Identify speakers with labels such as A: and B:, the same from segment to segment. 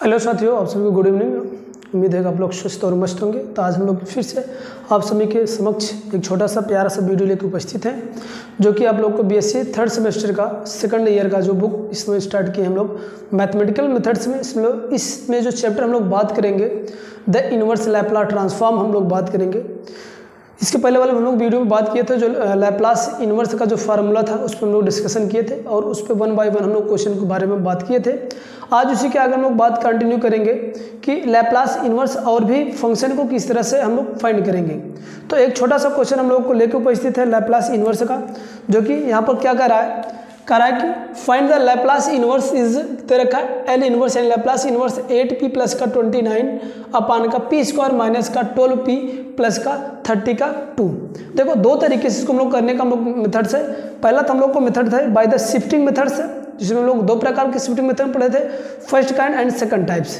A: Hello साथियों, आप सभी को गुड इवनिंग। उम्मीद है कि आप लोग स्वस्थ और मस्त होंगे। तो आज हम लोग फिर से आप सभी के समक्ष एक छोटा सा प्यारा सा वीडियो लेकर उपस्थित हैं, जो कि आप लोग को बीएससी थर्ड सेमेस्टर का सेकंड ईयर का जो बुक इसमें स्टार्ट किए हम लोग मैथमेटिकल मेथड्स में। इसमें जो चैप्टर हम लोग बात करेंगे द इनवर्स लैपलास ट्रांसफॉर्म हम लोग बात करेंगे। इसके पहले वाले हम लोग वीडियो में बात किए थे, जो लैपलास इन्वर्स का जो फार्मूला था उस पर हम लोग डिस्कशन किए थे और उस पर 1 बाय 1 हम लोग क्वेश्चन के बारे में बात किए थे। आज उसी के आगे हम लोग बात कंटिन्यू करेंगे कि लैपलास इन्वर्स और भी फंक्शन को किस तरह से हम लोग फाइंड करेंगे। तो एक छोटा सा क्वेश्चन हम लोग को लेकर उपस्थित है लैपलास इन्वर्स का, जो कि यहाँ पर क्या कर रहा है कि find the Laplace inverse is they रखा है L inverse and Laplace inverse 8p plus का 29 अपान का p स्क्वायर माइनस का 12p प्लस का 30 का 2। देखो दो तरीके से इसको हम लोग करने का हम लोग मेथड्स है। पहला तो हम लोग को मेथड था बाय द शिफ्टिंग मेथड्स, जिसमें हम लोग दो प्रकार के शिफ्टिंग मेथड पढ़े थे, first kind and second types.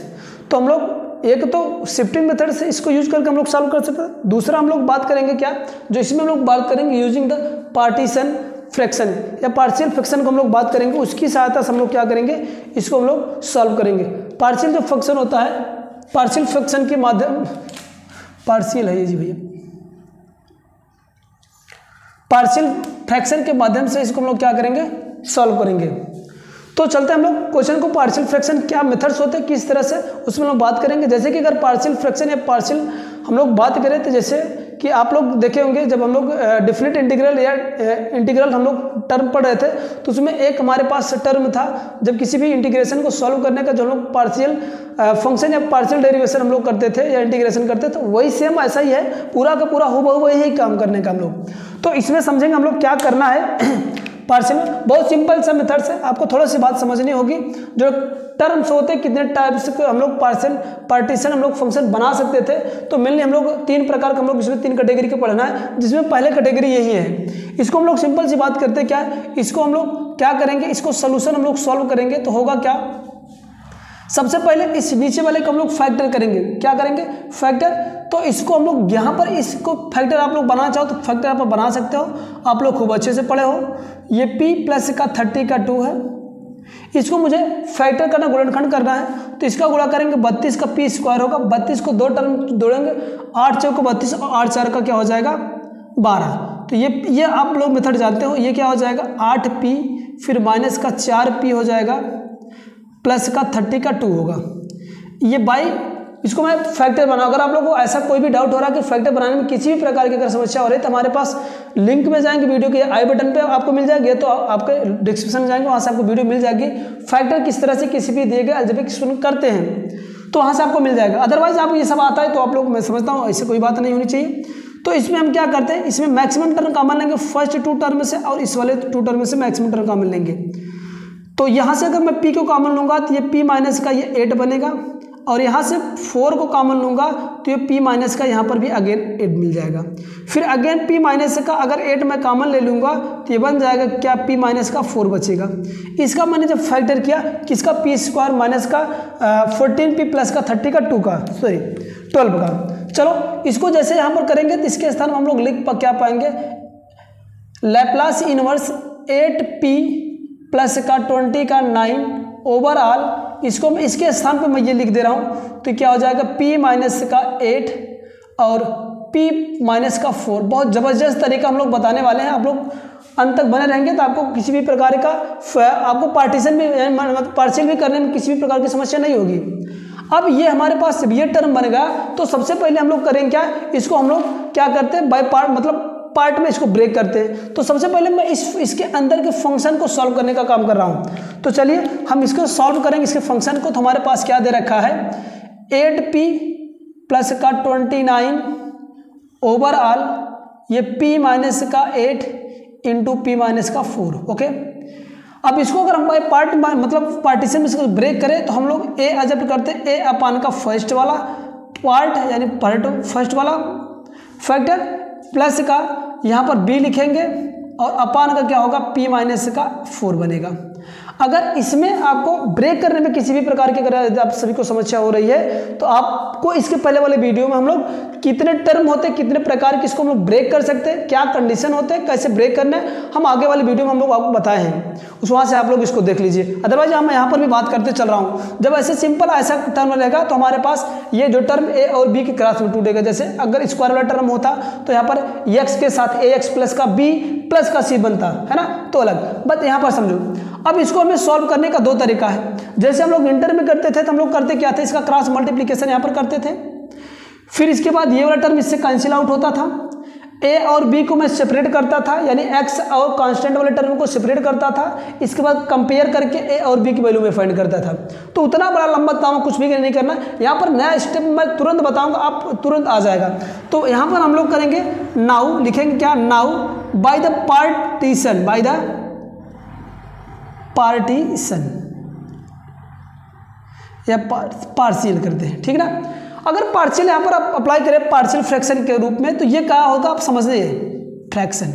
A: तो हम लोग एक तो शिफ्टिंग मेथड से इसको यूज करके हम लोग सॉल्व कर सकते हैं। दूसरा हम लोग बात करेंगे क्या, जो इसमें हम लोग बात करेंगे यूजिंग द पार्टीशन फ्रैक्शन या पार्शियल फ्रैक्शन को हम लोग बात करेंगे। उसकी सहायता से हम लोग क्या करेंगे, इसको हम लोग सॉल्व करेंगे। पार्शियल जो फ्रैक्शन होता है, पार्शियल फ्रैक्शन के माध्यम पार्शियल है ये जी भैया, पार्शियल फ्रैक्शन के माध्यम से इसको हम लोग क्या करेंगे, सॉल्व करेंगे। तो चलते हैं हम लोग क्वेश्चन को, पार्शियल फ्रैक्शन क्या मेथड्स होते हैं, किस तरह से उसमें हम लोग बात करेंगे। जैसे कि अगर पार्शियल फ्रैक्शन या पार्शियल हम लोग बात करें तो जैसे कि आप लोग देखे होंगे जब हम लोग डिफिनिट इंटीग्रल या इंटीग्रल हम लोग टर्म पढ़ रहे थे, तो उसमें एक हमारे पास टर्म था जब किसी भी इंटीग्रेशन को सॉल्व करने का, जो हम लोग पार्शियल फंक्शन या पार्शियल डेरिवेशन हम लोग करते थे या इंटीग्रेशन करते थे, वही सेम ऐसा ही है, पूरा का पूरा हूबहू वही है काम करने का हम लोग। तो इसमें समझेंगे हम लोग क्या करना है। पार्शियल बहुत सिंपल सा मेथड है, आपको थोड़ा सी बात समझनी होगी। जो टर्म्स होते हैं कितने टाइप्स के हम लोग पार्टीशन हम लोग फंक्शन बना सकते थे, तो मेनली हम लोग 3 प्रकार का हम लोग इसमें 3 कैटेगरी का पढ़ना है, जिसमें पहले कैटेगरी यही है। इसको हम लोग सिंपल सी बात करते हैं क्या है, इसको हम लोग क्या करेंगे, इसको सोल्यूशन हम लोग सॉल्व करेंगे। तो होगा क्या, सबसे पहले इस नीचे वाले को हम लोग फैक्टर करेंगे। क्या करेंगे, फैक्टर। तो इसको हम लोग यहाँ पर इसको फैक्टर आप लोग बनाना चाहो तो फैक्टर आप बना सकते हो, आप लोग खूब अच्छे से पढ़े हो। ये p प्लस का 30 का 2 है, इसको मुझे फैक्टर करना, गुणनखंड करना है। तो इसका गुणा करेंगे 32 का p स्क्वायर होगा, 32 को 2 टर्म जोड़ेंगे, 8 चौक को 32 और 8 4 का क्या हो जाएगा 12। तो ये आप लोग मेथड जानते हो, ये क्या हो जाएगा 8p फिर माइनस का 4p हो जाएगा प्लस का 30 का 2 होगा। ये बाई इसको मैं फैक्टर बनाऊँ। अगर आप लोगों को ऐसा कोई भी डाउट हो रहा है कि फैक्टर बनाने में किसी भी प्रकार की अगर समस्या हो रही है, तो हमारे पास लिंक में जाएंगे, वीडियो के आई बटन पे आपको मिल जाएगी, तो आपके डिस्क्रिप्शन में जाएंगे, वहाँ से आपको वीडियो मिल जाएगी। फैक्टर किस तरह से किसी भी दिए गए अलजेब्रिक सॉल्यूशन करते हैं, तो वहाँ से आपको मिल जाएगा। अदरवाइज आपको ये सब आता है तो आप लोग, मैं समझता हूँ ऐसे कोई बात नहीं होनी चाहिए। तो इसमें हम क्या करते हैं, इसमें मैक्सिमम टर्म कॉमन लेंगे फर्स्ट 2 टर्म से, और इस वाले 2 टर्म से मैक्सिमम टर्म कॉमन लेंगे। तो यहाँ से अगर मैं p को कॉमन लूँगा तो ये p माइनस का ये 8 बनेगा, और यहाँ से 4 को कॉमन लूँगा तो ये p माइनस का यहाँ पर भी अगेन 8 मिल जाएगा। फिर अगेन p माइनस का अगर 8 मैं कॉमन ले लूँगा तो ये बन जाएगा क्या, p माइनस का 4 बचेगा। इसका मैंने जब फैक्टर किया किसका, p स्क्वायर माइनस का 14p प्लस का 30 का 2 का 12 का। चलो इसको जैसे यहाँ पर करेंगे तो इसके स्थान में हम लोग लिख क्या पाएंगे, लैपलास इनवर्स 8p प्लस का 20 का 9 ओवरऑल। इसको मैं इसके स्थान पे मैं ये लिख दे रहा हूँ, तो क्या हो जाएगा p माइनस का 8 और p माइनस का 4। बहुत ज़बरदस्त तरीका हम लोग बताने वाले हैं, आप लोग अंत तक बने रहेंगे तो आपको किसी भी प्रकार का आपको पार्टीशन भी पार्शियल भी करने में किसी भी प्रकार की समस्या नहीं होगी। अब ये हमारे पास जब ये टर्म बनेगा तो सबसे पहले हम लोग करेंगे क्या, इसको हम लोग क्या करते हैं बाय पार्ट, मतलब पार्ट में इसको ब्रेक करते हैं। तो सबसे पहले मैं इसके अंदर के फंक्शन को सॉल्व करने का काम कर रहा हूं। तो चलिए हम इसको सॉल्व करेंगे, इसके फंक्शन को। तो हमारे पास क्या दे रखा है, 8p प्लस का 29 ओवरऑल ये p माइनस का 8 इंटू p माइनस का 4। ओके, अब इसको अगर हम बाय पार्ट मतलब पार्टीशन में इसको ब्रेक करें तो हम लोग a एडजस्ट करते हैं, a अपान का फर्स्ट वाला पार्ट यानी पार्ट फर्स्ट वाला फैक्टर प्लस का यहाँ पर b लिखेंगे और अपान का क्या होगा, p माइनस का 4 बनेगा। अगर इसमें आपको ब्रेक करने में किसी भी प्रकार की अगर आप सभी को समस्या हो रही है तो आपको इसके पहले वाले वीडियो में हम लोग कितने टर्म होते हैं, कितने प्रकार के इसको हम लोग ब्रेक कर सकते हैं, क्या कंडीशन होते हैं, कैसे ब्रेक करना है, हम आगे वाले वीडियो में हम लोग आपको बताए हैं, उस वहाँ से आप लोग इसको देख लीजिए। अदरवाइज हम यहाँ पर भी बात करते चल रहा हूँ। जब ऐसे सिंपल ऐसा टर्म रहेगा तो हमारे पास ये जो टर्म ए और बी के क्रॉस में टूटेगा। जैसे अगर स्क्वायर वाला टर्म होता तो यहाँ पर एक्स के साथ ए एक्स प्लस का बी प्लस का सी बनता है ना, तो अलग। बट यहाँ पर समझो, अब इसको हमें सॉल्व करने का दो तरीका है। जैसे हम लोग इंटर में करते थे तो हम लोग करते क्या थे, इसका क्रॉस मल्टीप्लीकेशन यहाँ पर करते थे, फिर इसके बाद ये वाला टर्म इससे कैंसिल आउट होता था, ए और बी को मैं सेपरेट करता था, यानी एक्स और कांस्टेंट वाले टर्म को सेपरेट करता था, इसके बाद कंपेयर करके ए और बी की वैल्यू में फाइंड करता था। तो उतना बड़ा लंबा काम कुछ भी नहीं करना, यहाँ पर नया स्टेप मैं तुरंत बताऊंगा, आप तुरंत आ जाएगा। तो यहाँ पर हम लोग करेंगे नाउ, लिखेंगे क्या, now by the partition, by the partition या पार्शियल करते हैं, ठीक ना। अगर पार्शियल यहाँ पर आप अप्लाई करें पार्शियल फ्रैक्शन के रूप में तो ये क्या होगा आप समझ लीजिए, फ्रैक्शन,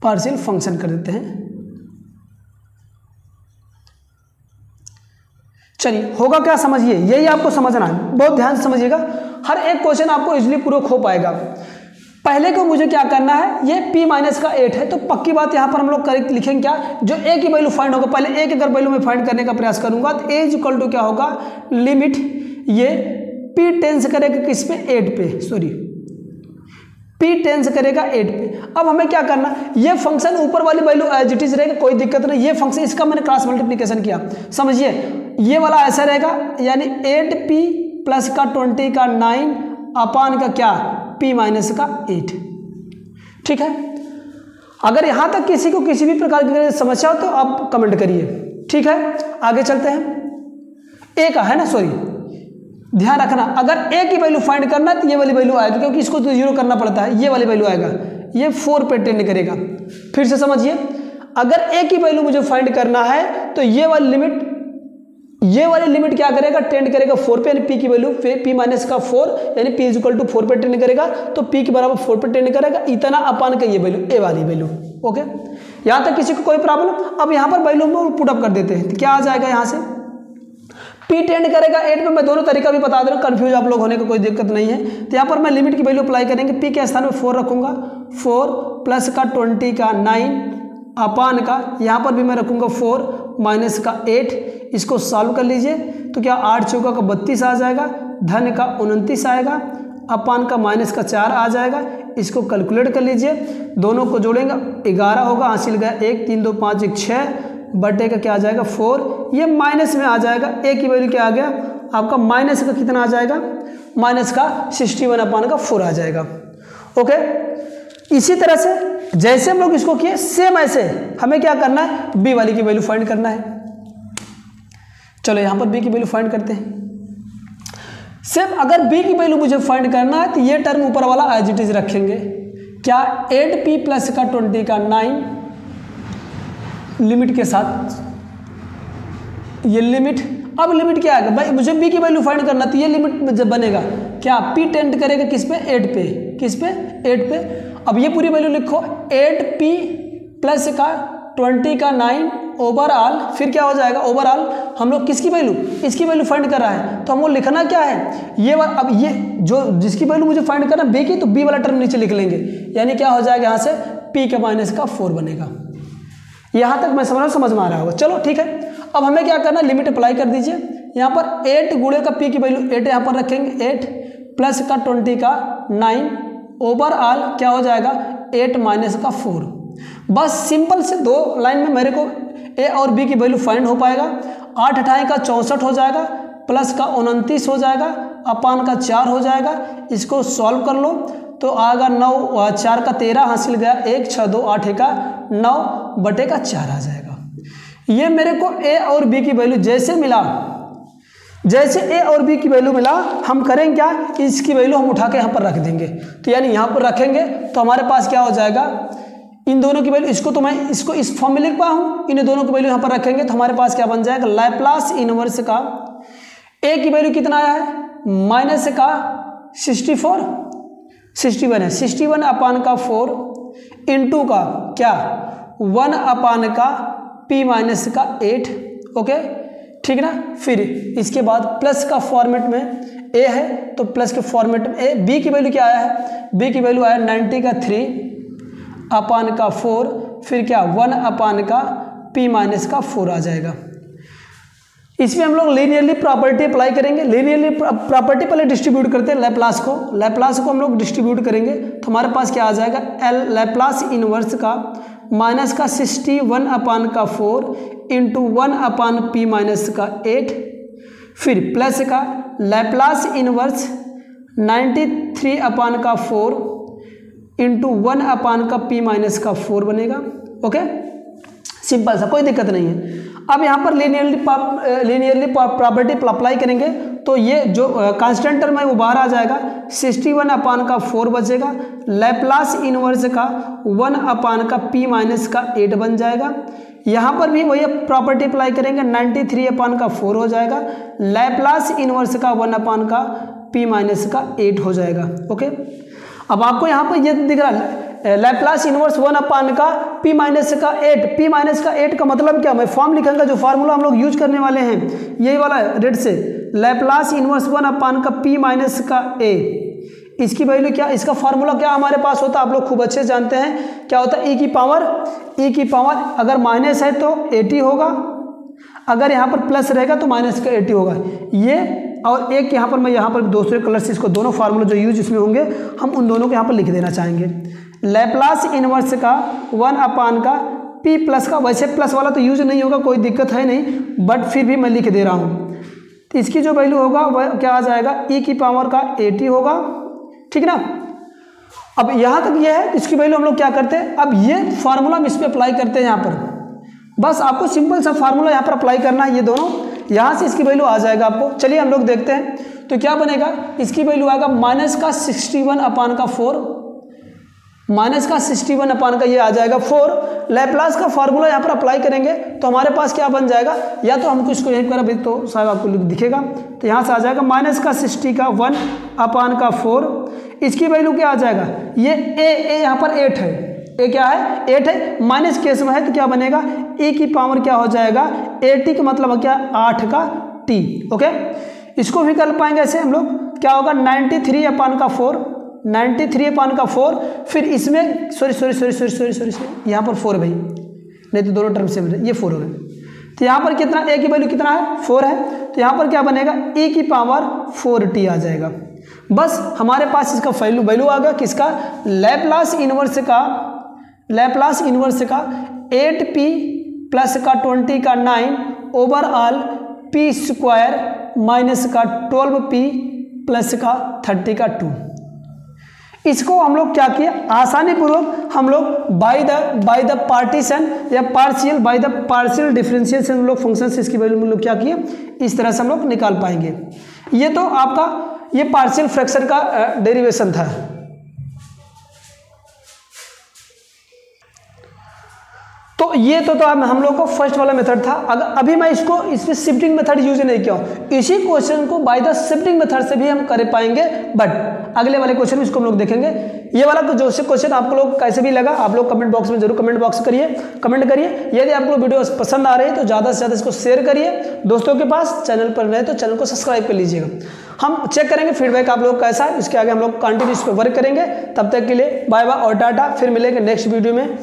A: पार्शियल फंक्शन कर देते हैं। चलिए होगा क्या समझिए, यही आपको समझना है, बहुत ध्यान से समझिएगा, हर एक क्वेश्चन आपको इजीली पूरा हो पाएगा। पहले को मुझे क्या करना है, ये p माइनस का 8 है तो पक्की बात यहाँ पर हम लोग करेक्ट लिखेंगे क्या, जो a की वैल्यू फाइंड होगा, पहले a की अगर वैल्यू में फाइंड करने का प्रयास करूंगा तो a इज इक्वल टू क्या होगा, लिमिट ये p टेंस करेगा किस पे, 8 पे, सॉरी p टेंस करेगा 8 पे। अब हमें क्या करना, ये फंक्शन ऊपर वाली वैल्यू एज इट इज रहेगा, कोई दिक्कत नहीं, ये फंक्शन इसका मैंने क्रॉस मल्टीप्लीकेशन किया, समझिए ये वाला ऐसा रहेगा, यानी 8p प्लस का 20 का 9 अपान का क्या, p माइनस का 8, ठीक है। अगर यहां तक किसी को किसी भी प्रकार की समस्या हो तो आप कमेंट करिए, ठीक है। आगे चलते हैं, a का है ना, सॉरी ध्यान रखना, अगर a की वैल्यू फाइंड करना है तो ये वाली वैल्यू आएगी, क्योंकि इसको तो जीरो करना पड़ता है, ये वाली वैल्यू आएगा, ये 4 पे टेंड करेगा। फिर से समझिए, अगर a की वैल्यू मुझे फाइंड करना है तो ये वाली लिमिट क्या करेगा, टेंड करेगा 4 पे, यानी p की वैल्यू p माइनस का 4, यानी p इज इक्वल टू 4 पे टेंड करेगा, तो p के बराबर 4 पे टेंड करेगा, इतना अपान का ये वैल्यू, a वाली वैल्यू, ओके। यहाँ तक किसी को कोई प्रॉब्लम, अब यहाँ पर वैल्यू में पुट अप कर देते हैं, तो क्या आ जाएगा यहाँ से, p टेंड करेगा 8 पे, मैं दोनों तरीका भी बता दे रहा हूँ, कन्फ्यूज आप लोग होने का कोई दिक्कत नहीं है। तो यहाँ पर मैं लिमिट की वैल्यू अप्लाई करेंगे, p के स्थान में 4 रखूंगा, 4 प्लस का 20 का 9 अपान का, यहाँ पर भी मैं रखूंगा 4 माइनस का 8, इसको सॉल्व कर लीजिए तो क्या 8 चौका का 32 आ जाएगा, धन का 29 आएगा, अपान का माइनस का 4 आ जाएगा, इसको कैलकुलेट कर लीजिए, दोनों को जोड़ेंगे 11 होगा, हासिल गया 1 3 2 5 1 6 बटे का क्या आ जाएगा 4, ये माइनस में आ जाएगा, a की वैल्यू क्या आ गया आपका, माइनस का कितना आ जाएगा, माइनस का 61 अपान का 4 आ जाएगा, ओके। इसी तरह से जैसे हम लोग इसको किए सेम ऐसे हमें क्या करना है, b वाली की वैल्यू फाइंड करना है। चलो यहाँ पर b की वैल्यू फाइंड करते हैं। सेम अगर b की वैल्यू मुझे फाइंड करना है तो ये टर्म ऊपर वाला एज इट इज रखेंगे, क्या 8p प्लस का 20 का 9 लिमिट के साथ, ये लिमिट, अब लिमिट क्या आएगा भाई, मुझे b की वैल्यू फाइंड करना तो ये लिमिट जब बनेगा क्या, p टेंड करेगा किस पे, 8 पे, किस पे 8 पे। अब ये पूरी वैल्यू लिखो, 8p प्लस का 20 का 9 ओवरऑल, फिर क्या हो जाएगा, ओवरऑल हम लोग किसकी वैल्यू, इसकी वैल्यू फाइंड कर रहा है, तो हमको लिखना क्या है, ये अब ये जो जिसकी वैल्यू मुझे फाइंड करना b की, तो b वाला टर्म नीचे लिख लेंगे, यानी क्या हो जाएगा यहाँ से p का माइनस का 4 बनेगा। यहाँ तक मैं समझ में आ रहा होगा, चलो ठीक है। अब हमें क्या करना, लिमिट अप्लाई कर दीजिए, यहाँ पर 8 गुणे का p की वैल्यू 8 यहाँ पर रखेंगे, 8 प्लस का 20 का 9 ओवरऑल क्या हो जाएगा 8 माइनस का 4। बस सिंपल से दो लाइन में मेरे को a और b की वैल्यू फाइंड हो पाएगा, 8 अठाई का 64 हो जाएगा, प्लस का 29 हो जाएगा, अपान का 4 हो जाएगा, इसको सॉल्व कर लो तो आएगा 9 4 का 13, हासिल गया 1 6 2 8 का 9 बटे का 4 आ जाएगा। ये मेरे को a और b की वैल्यू जैसे मिला, जैसे a और b की वैल्यू मिला, हम करेंगे क्या, इसकी वैल्यू हम उठा के यहाँ पर रख देंगे, तो यानी यहाँ पर रखेंगे तो हमारे पास क्या हो जाएगा, इन दोनों की वैल्यू, इसको तो मैं इसको इस फॉर्म में लिख पाया हूँ, इन दोनों की वैल्यू यहाँ पर रखेंगे तो हमारे पास क्या बन जाएगा, लैप्लास इनवर्स का a की वैल्यू कितना आया है, माइनस का 61 है, 61 अपान का 4 इंटू का क्या 1 अपान का p माइनस का 8, ओके ठीक ना। फिर इसके बाद प्लस का फॉर्मेट में a है तो प्लस के फॉर्मेट में a, b की वैल्यू क्या आया है, b की वैल्यू आया 90 का 3 अपान का 4, फिर क्या 1 अपान का p माइनस का 4 आ जाएगा। इसमें हम लोग लीनियरली प्रॉपर्टी अप्लाई करेंगे। लीनियरली प्रॉपर्टी पहले डिस्ट्रीब्यूट करते हैं लैप्लास को हम लोग डिस्ट्रीब्यूट करेंगे तो हमारे पास क्या आ जाएगा, एल लैप्लास इनवर्स का माइनस का 61 अपान का 4 इंटू 1 अपान p माइनस का 8, फिर प्लस का लैप्लास इनवर्स 93 अपान का 4 इंटू 1 अपान का p माइनस का 4 बनेगा। ओके सिंपल सा, कोई दिक्कत नहीं है। अब यहाँ पर लीनियरली प्रॉपर्टी अप्लाई करेंगे तो ये जो कांस्टेंट टर्म है वो बाहर आ जाएगा, 61 अपान का 4 बचेगा, लैप्लास इनवर्स का 1 अपान का p माइनस का 8 बन जाएगा। यहाँ पर भी वही प्रॉपर्टी अप्लाई करेंगे, 93 अपान का 4 हो जाएगा, लैप्लास इनवर्स का 1 अपान का p माइनस का 8 हो जाएगा। ओके अब आपको यहाँ पर ये दिख रहा है लैप्लास इनवर्स 1 अपान का p माइनस का 8, p माइनस का 8 का मतलब क्या, मैं फॉर्म लिखूंगा जो फार्मूला हम लोग यूज करने वाले हैं यही वाला रेड से, लैप्लास इनवर्स 1 अपान का p माइनस का a, इसकी वैल्यू क्या, इसका फार्मूला क्या हमारे पास होता है, आप लोग खूब अच्छे से जानते हैं क्या होता है, e की पावर अगर माइनस है तो 80 होगा, अगर यहाँ पर प्लस रहेगा तो माइनस का 80 होगा। ये और एक यहाँ पर मैं यहाँ पर दूसरे कलर से इसको दोनों फार्मूला जो यूज इसमें होंगे हम उन दोनों को यहाँ पर लिख देना चाहेंगे। लैप्लास इनवर्स का 1 अपान का p प्लस का, वैसे प्लस वाला तो यूज नहीं होगा, कोई दिक्कत है नहीं, बट फिर भी मैं लिख दे रहा हूँ। तो इसकी जो वैल्यू होगा वह क्या आ जाएगा, e की पावर का 80 होगा, ठीक ना। अब यहाँ तक ये है, इसकी वैल्यू हम लोग क्या करते हैं, अब ये फार्मूला हम इस पर अप्लाई करते हैं। यहाँ पर बस आपको सिंपल सा फार्मूला यहाँ पर अप्लाई करना है, ये दोनों यहाँ से इसकी वैल्यू आ जाएगा आपको। चलिए हम लोग देखते हैं तो क्या बनेगा, इसकी वैल्यू आएगा माइनस का 61 अपान का 4, माइनस का 61 अपान का ये आ जाएगा 4। लैप्लास का फार्मूला यहाँ पर अप्लाई करेंगे तो हमारे पास क्या बन जाएगा, या तो हमको इसको यहीं पर अभी तो शायद आपको दिखेगा, तो यहाँ से आ जाएगा माइनस का 60 का 1 अपान का 4, इसकी वैल्यू क्या आ जाएगा, ये ए यहाँ पर 8 है, ए क्या है 8 है, माइनस केस में है तो क्या बनेगा, ए की पावर क्या हो जाएगा 80 का मतलब क्या 8 का t। ओके इसको भी कर पाएंगे ऐसे हम लोग, क्या होगा 93 अपान का 4, 93 अपान का 4, फिर इसमें सॉरी यहाँ पर 4 भाई, नहीं तो दोनों टर्म से ये 4 हो गए, तो यहाँ पर कितना ए की वैल्यू कितना है 4 है, तो यहाँ पर क्या बनेगा e की पावर 4t आ जाएगा। बस हमारे पास इसका वैल्यू आ गया किसका, लैप्लास इनवर्स का 8p प्लस का 20 का 9 ओवरऑल p स्क्वायर माइनस का 12p प्लस का 30 का 2। इसको हम लोग क्या किया, आसानी पूर्वक हम लोग बाय द पार्टीशन या बाय द पार्शियल डिफरेंशिएशन हम लोग फंक्शन से इसकी वैल्यू हम लोग क्या किए, इस तरह से हम लोग निकाल पाएंगे। ये तो आपका ये पार्शियल फ्रैक्शन का डेरिवेशन था। तो ये तो हम लोग को फर्स्ट वाला मेथड था। अगर अभी मैं इसमें शिफ्टिंग मेथड यूज नहीं किया हूँ, इसी क्वेश्चन को बाय द शिफ्टिंग मेथड से भी हम कर पाएंगे, बट अगले वाले क्वेश्चन में इसको हम लोग देखेंगे। ये वाला जो से क्वेश्चन आप लोग कैसे भी लगा, आप लोग कमेंट बॉक्स में जरूर कमेंट करिए। यदि आपको वीडियो पसंद आ रही है तो ज़्यादा से ज़्यादा इसको शेयर करिए दोस्तों के पास, चैनल पर रहे तो चैनल को सब्सक्राइब कर लीजिएगा। हम चेक करेंगे फीडबैक आप लोग कैसा है, इसके आगे हम लोग कंटिन्यू इस पर वर्क करेंगे। तब तक के लिए बाय बाय और टाटा, फिर मिलेंगे नेक्स्ट वीडियो में।